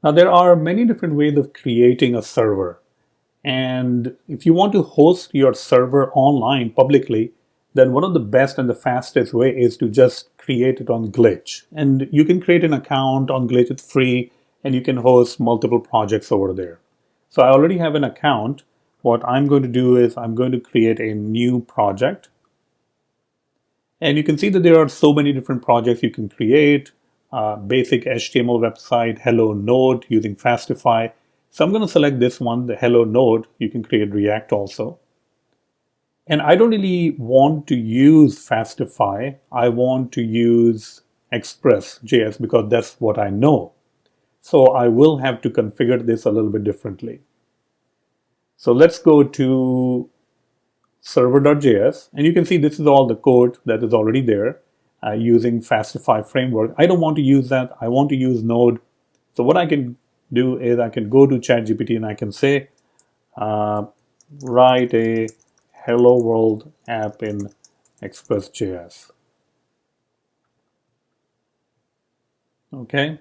Now, there are many different ways of creating a server. And if you want to host your server online publicly, then one of the best and the fastest way is to just create it on Glitch. And you can create an account on Glitch, it's free, and you can host multiple projects over there. So I already have an account. What I'm going to do is I'm going to create a new project. And you can see that there are so many different projects you can create. Basic HTML website, Hello Node using Fastify. So I'm going to select this one, the Hello Node. You can create React also. And I don't really want to use Fastify. I want to use ExpressJS because that's what I know. So I will have to configure this a little bit differently. So let's go to server.js, and you can see this is all the code that is already there using Fastify framework. I don't want to use that. I want to use Node. So what I can do is I can go to ChatGPT and I can say, write a Hello World app in ExpressJS. Okay,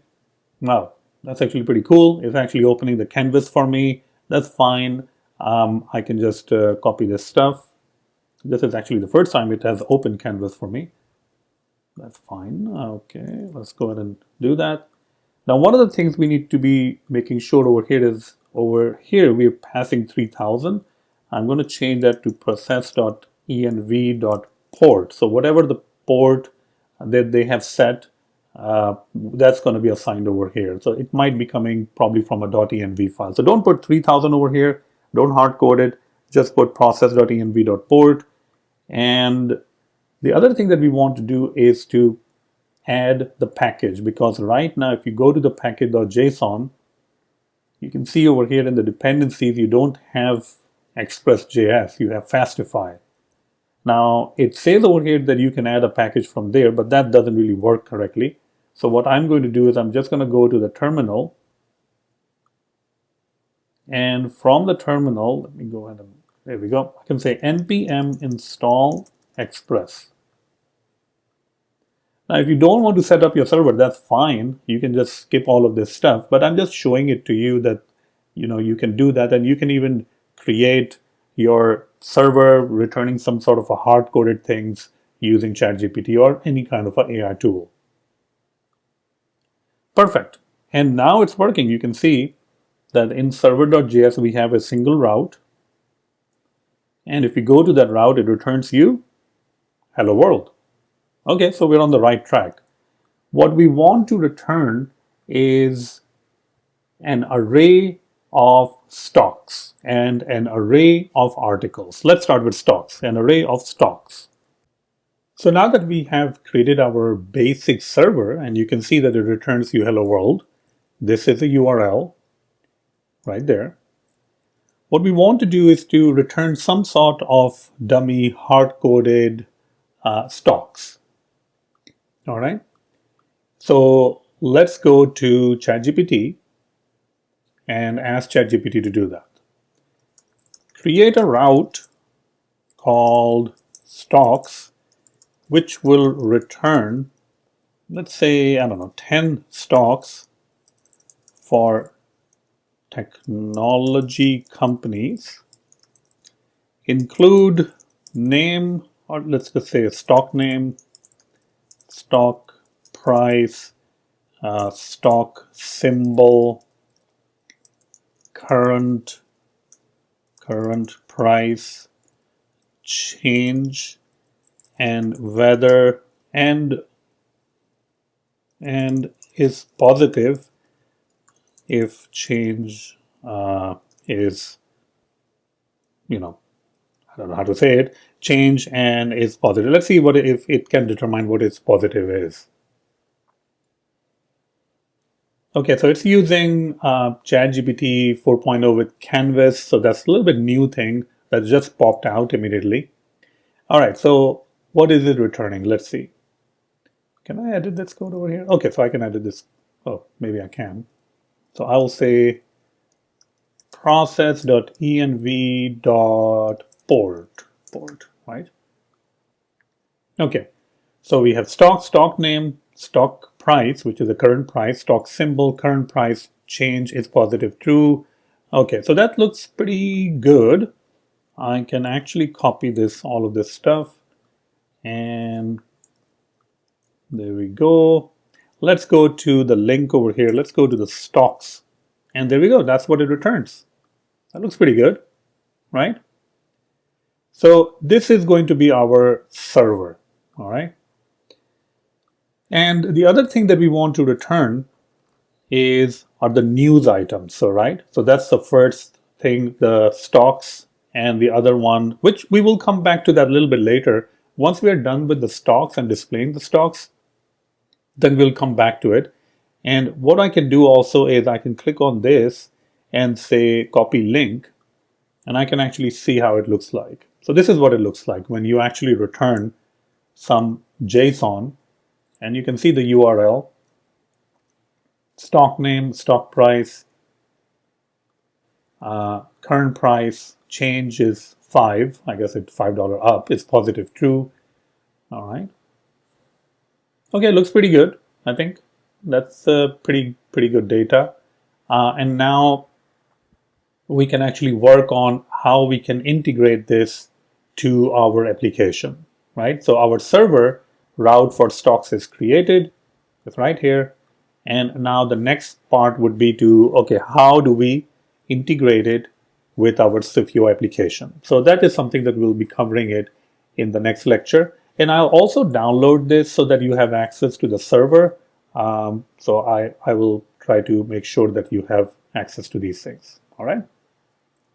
now that's actually pretty cool. It's actually opening the canvas for me. That's fine. I can just copy this stuff. This is actually the first time it has open canvas for me. That's fine. Okay, let's go ahead and do that. Now, one of the things we need to be making sure over here is over here we're passing 3000. I'm going to change that to process.env.port. So whatever the port that they have set, that's going to be assigned over here. So it might be coming probably from a .env file. So don't put 3000 over here. Don't hard code it. Just put process.env.port. And the other thing that we want to do is to add the package, because right now if you go to the package.json, you can see over here in the dependencies you don't have ExpressJS, you have Fastify. Now it says over here that you can add a package from there, but that doesn't really work correctly. So what I'm going to do is I'm just going to go to the terminal, and from the terminal, let me go ahead and there we go. I can say npm install express. Now, if you don't want to set up your server, that's fine. You can just skip all of this stuff. But I'm just showing it to you that you can do that, and you can even create your server returning some sort of a hard-coded things using ChatGPT or any kind of an AI tool. Perfect. And now it's working. You can see that in server.js we have a single route. And if you go to that route, it returns you hello world. Okay, so we're on the right track. What we want to return is an array of stocks and an array of articles. Let's start with stocks, an array of stocks. So now that we have created our basic server, and you can see that it returns you hello world, this is a URL right there. What we want to do is to return some sort of dummy hard-coded stocks. All right. So let's go to ChatGPT and ask ChatGPT to do that. Create a route called stocks, which will return, let's say, I don't know, 10 stocks for technology companies. Include name, or let's just say a stock name, stock price, stock symbol, current price, change, and whether and is positive if change is, I don't know how to say it, change and is positive. Let's see what if it can determine what its positive is. Okay, so it's using ChatGPT 4.0 with Canvas, so that's a little bit new thing that just popped out immediately. All right, so what is it returning? Let's see. Can I edit this code over here? Okay, so I can edit this. Oh, maybe I can. So I will say process.env.port, right? Okay, so we have stock name, stock price, which is the current price, stock symbol, current price, change is positive true. Okay, so that looks pretty good. I can actually copy this, all of this stuff, and there we go. Let's go to the link over here. Let's go to the stocks. And there we go. That's what it returns. That looks pretty good, right? So this is going to be our server, all right? And the other thing that we want to return are the news items, so right? So that's the first thing, the stocks, and the other one, which we will come back to that a little bit later. Once we are done with the stocks and displaying the stocks, then we'll come back to it. And what I can do also is I can click on this and say copy link, and I can actually see how it looks like. So this is what it looks like when you actually return some JSON, and you can see the URL, stock name, stock price, current price, change is 5. I guess it's $5 up. It's positive true. All right. Okay, looks pretty good. I think that's pretty good data. And now we can actually work on how we can integrate this to our application, right? So our server route for stocks is created. It's right here. And now the next part would be to, okay, how do we integrate it with our SwiftUI application? So that is something that we'll be covering it in the next lecture. And I'll also download this so that you have access to the server. So I will try to make sure that you have access to these things. All right.